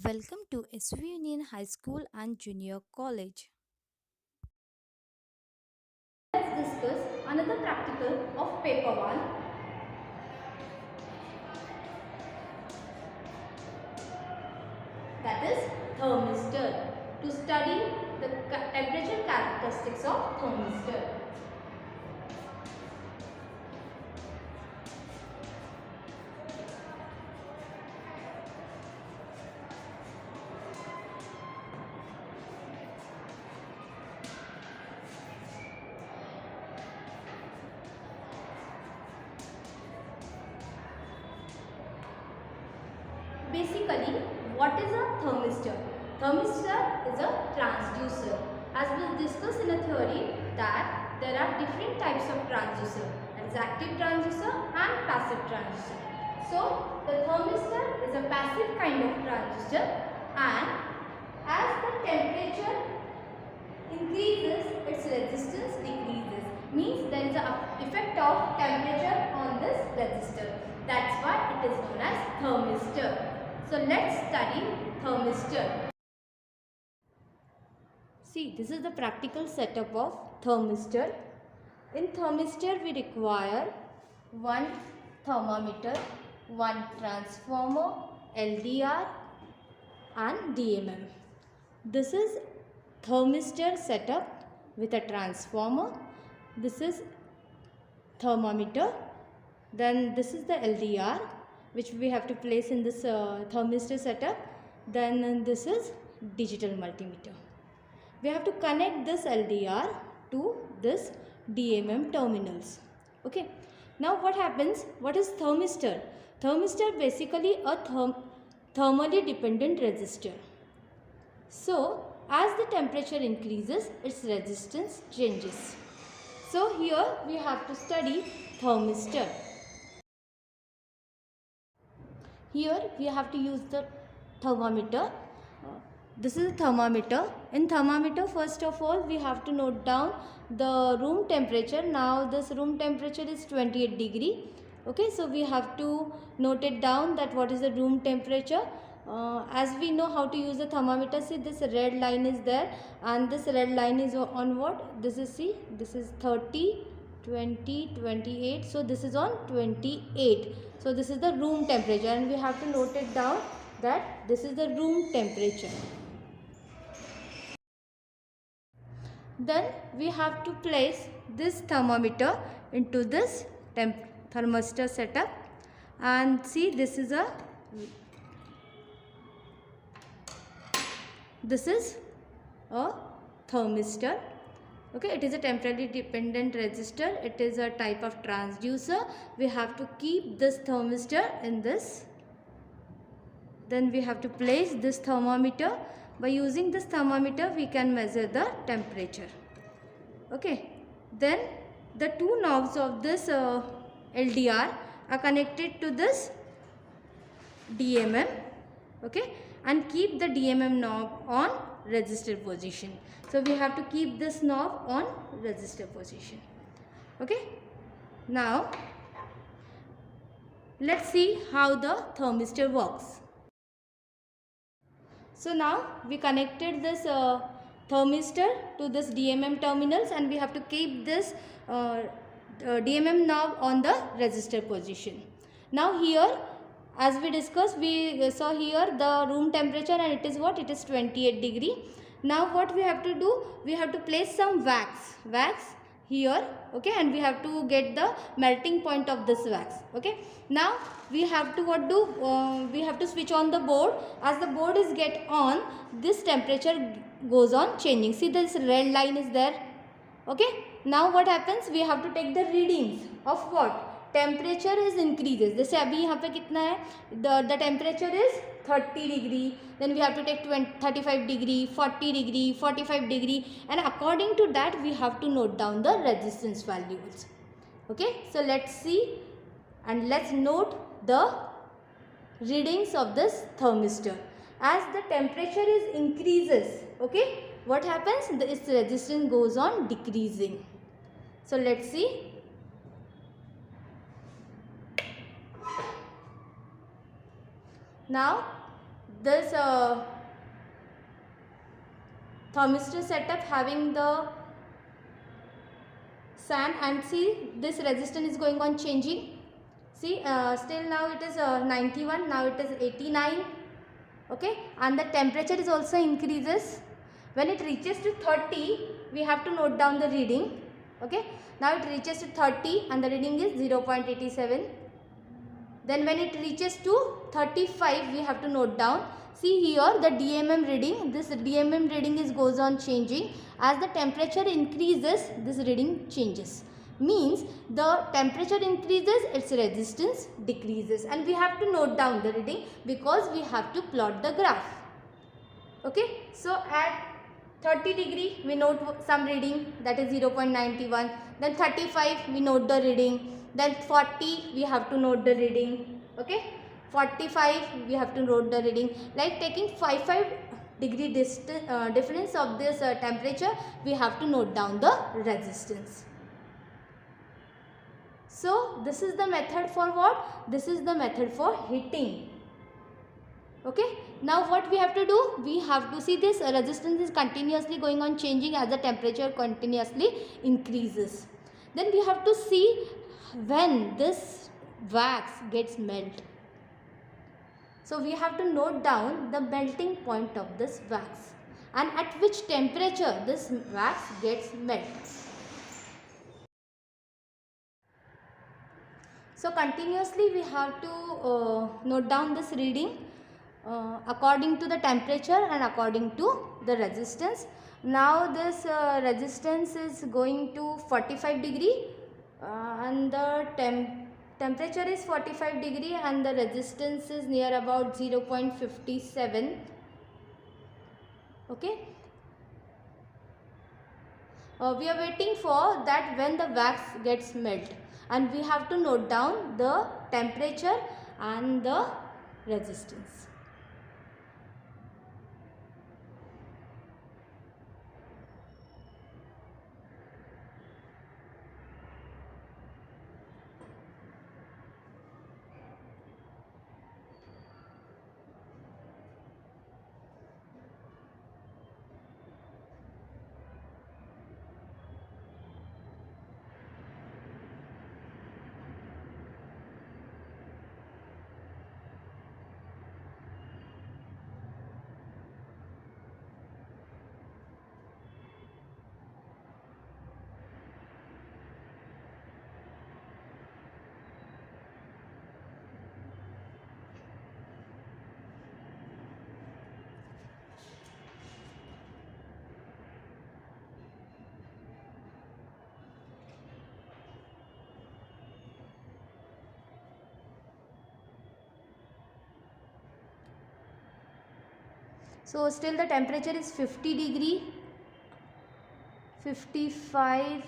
Welcome to SV Union High School and Junior College. Let's discuss another practical of paper 1, that is thermistor, to study the temperature characteristics of thermistor. Basically, what is a thermistor? Thermistor is a transducer. As we discussed in a theory that there are different types of transducer, that is active transducer and passive transducer. So, the thermistor is a passive kind of transducer, and as the temperature increases, its resistance decreases. Means there is an effect of temperature on this resistor. That's why it is known as thermistor. So let's study thermistor. See, this is the practical setup of thermistor. In thermistor, we require one thermometer, one transformer, LDR and DMM. This is thermistor setup with a transformer. This is thermometer. Then this is the LDR which we have to place in this thermistor setup. Then this is digital multimeter. We have to connect this LDR to this DMM terminals. Okay. Now what happens? What is thermistor? Thermistor basically a thermally dependent resistor. So as the temperature increases, its resistance changes. So here we have to study thermistor. Here we have to use the thermometer. This is a thermometer. In thermometer, first of all, we have to note down the room temperature. Now this room temperature is 28 degree. Okay, so we have to note it down that what is the room temperature. As we know how to use the thermometer, see this red line is there, and this red line is on what? This is, see, this is 30, 20, 28. So this is on 28. So this is the room temperature, and we have to note it down that this is the room temperature. Then we have to place this thermometer into this thermistor setup, and see this is a thermistor. Okay, it is a temporally dependent resistor. It is a type of transducer. We have to keep this thermistor in this. Then we have to place this thermometer. By using this thermometer, we can measure the temperature. Okay. Then the two knobs of this LDR are connected to this DMM. Okay, and keep the DMM knob on resistor position. So we have to keep this knob on resistor position. Okay. Now let's see how the thermistor works. So now we connected this thermistor to this DMM terminals, and we have to keep this DMM knob on the resistor position. Now here, as we discussed, we saw here the room temperature, and it is what? It is 28 degree. Now what we have to do? We have to place some wax here. Okay, and we have to get the melting point of this wax. Okay, now we have to what do? We have to switch on the board. As the board is get on, this temperature goes on changing. See, this red line is there. Okay, now what happens? We have to take the readings of what? Temperature is increases. जैसे अभी यहाँ पे कितना है? The temperature is 30 degree. Then we have to take 35 degree, 40 degree, 45 degree, and according to that we have to note down the resistance values. Okay, so let's see and let's note the readings of this thermistor. As the temperature is increases, okay, what happens? Its resistance goes on decreasing. So let's see. Now this thermistor setup having the SAN, and see this resistance is going on changing. See still now it is 91, now it is 89. Okay, and the temperature is also increases. When it reaches to 30, we have to note down the reading. Okay, now it reaches to 30 and the reading is 0.87. Then when it reaches to 35, we have to note down. See here the DMM reading, this DMM reading is goes on changing. As the temperature increases, this reading changes. Means the temperature increases, its resistance decreases, and we have to note down the reading because we have to plot the graph. Okay, so at 30 degree we note some reading, that is 0.91. Then 35 we note the reading. Then 40 we have to note the reading. Okay, 45 we have to note the reading. Like taking 5 degree difference of this temperature, we have to note down the resistance. So this is the method for what? This is the method for heating. Okay, now what we have to do? We have to see this resistance is continuously going on changing as the temperature continuously increases. Then we have to see when this wax gets melt. So we have to note down the melting point of this wax and at which temperature this wax gets melt. So continuously we have to note down this reading according to the temperature and according to the resistance. Now this resistance is going to 45 degree and the temperature is 45 degree and the resistance is near about 0.57. Okay. We are waiting for that when the wax gets melt, and we have to note down the temperature and the resistance. So still the temperature is 50 degree, 55,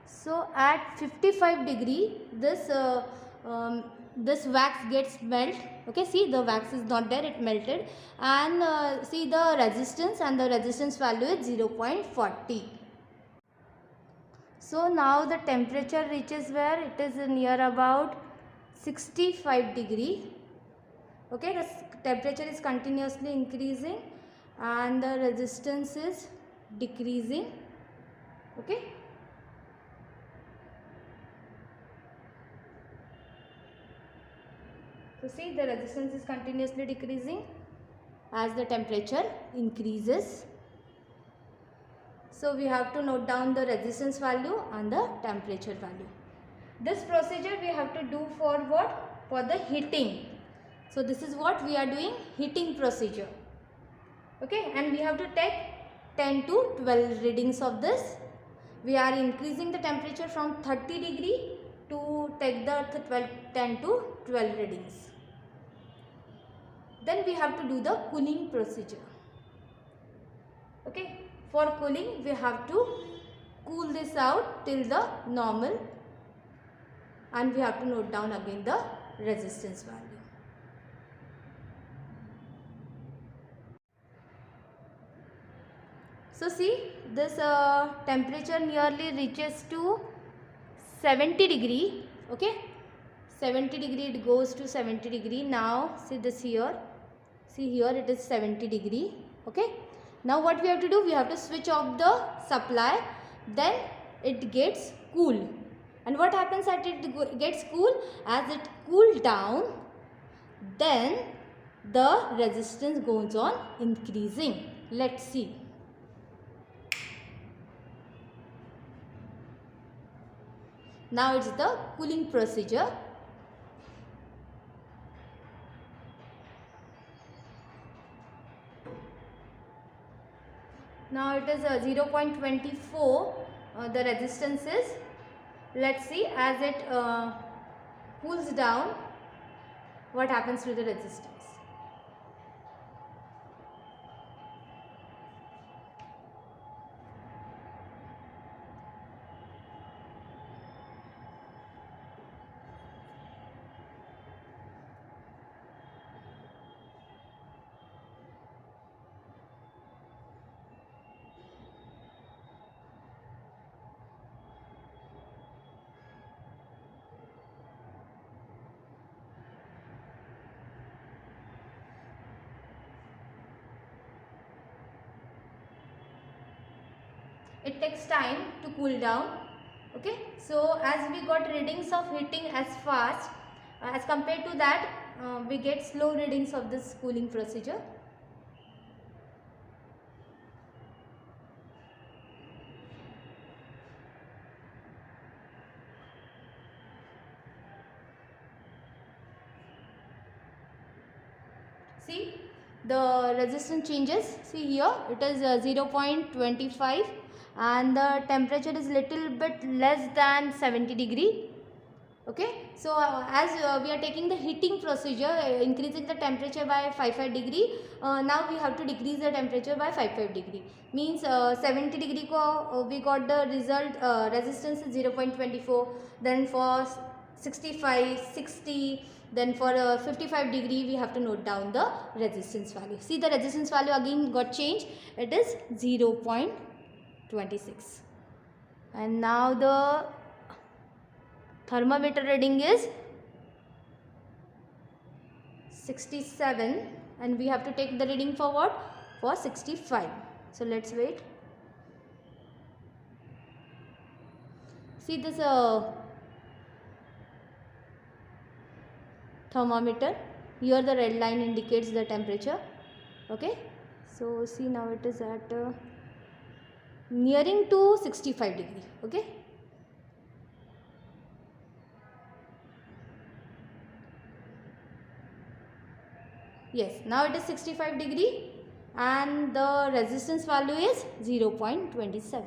so at 55 degree this wax gets melt. Okay, see the wax is not there, it melted, and see the resistance, and the resistance value is 0.40. So now the temperature reaches where? It is near about 65 degree. Okay, the temperature is continuously increasing and the resistance is decreasing. Okay. So see the resistance is continuously decreasing as the temperature increases. So we have to note down the resistance value and the temperature value. This procedure we have to do for what? For the heating. So this is what we are doing, heating procedure. Okay, and we have to take 10 to 12 readings of this. We are increasing the temperature from 30 degree to take the 10 to 12 readings. Then we have to do the cooling procedure. Okay. For cooling, we have to cool this out till the normal, and we have to note down again the resistance value. So see this temperature nearly reaches to 70 degree. Okay, 70 degree, it goes to 70 degree. Now see this here, see here it is 70 degree. Okay, now what we have to do, we have to switch off the supply, then it gets cool. And what happens at it gets cool, as it cool down, then the resistance goes on increasing. Let's see. Now it's the cooling procedure. Now it is 0.24, the resistance is. Let's see, as it cools down, what happens to the resistance. It takes time to cool down. Okay, so as we got readings of heating as fast, as compared to that, we get slow readings of this cooling procedure. See, the resistance changes. See here, it is 0.25 and the temperature is little bit less than 70 degree. Okay, so as we are taking the heating procedure, increasing the temperature by 55 degree, now we have to decrease the temperature by 55 degree. Means 70 degree ko we got the result, resistance is 0.24, then for 65, 60, then for 55 degree we have to note down the resistance value. See, the resistance value again got changed, it is 0.26. And now the thermometer reading is 67 and we have to take the reading for what? For 65. So let's wait. See this thermometer, here the red line indicates the temperature. Okay, so see, now it is at nearing to 65 degree. Okay, yes, now it is 65 degree and the resistance value is 0.27.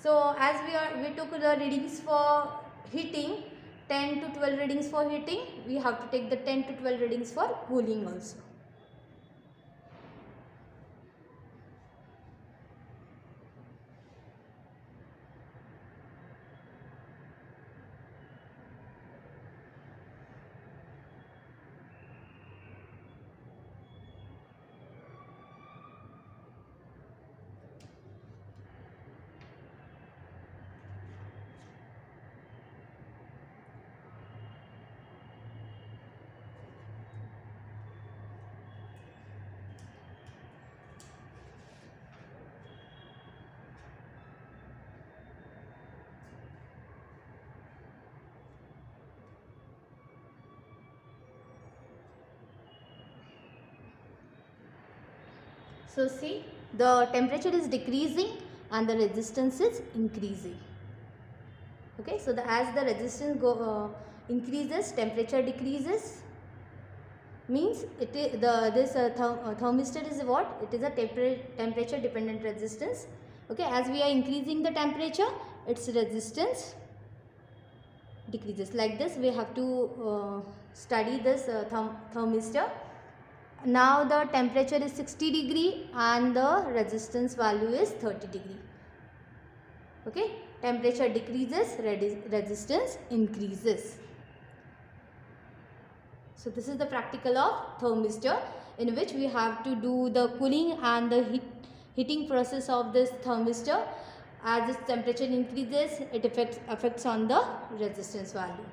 So as we took the readings for heating, 10 to 12 readings for heating, we have to take the 10 to 12 readings for cooling also. So see, the temperature is decreasing and the resistance is increasing. Okay, so as the resistance increases, temperature decreases. Means it is this thermistor is what? It is a temperature dependent resistance. Okay, as we are increasing the temperature, its resistance decreases. Like this, we have to study this thermistor. Now the temperature is 60 degree and the resistance value is 30 degree. Okay, temperature decreases, resistance increases. So this is the practical of thermistor. in which we have to do the cooling and the heating process of this thermistor. As its temperature increases, it affects on the resistance value.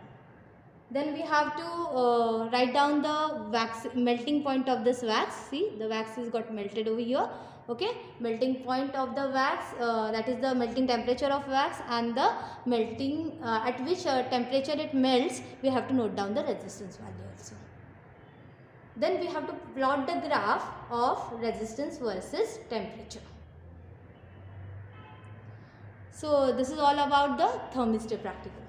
Then we have to write down the wax melting point of this wax. See, the wax is got melted over here. Okay, melting point of the wax, that is the melting temperature of wax, and the melting at which temperature it melts. We have to note down the resistance value also. Then we have to plot the graph of resistance versus temperature. So this is all about the thermistor practical.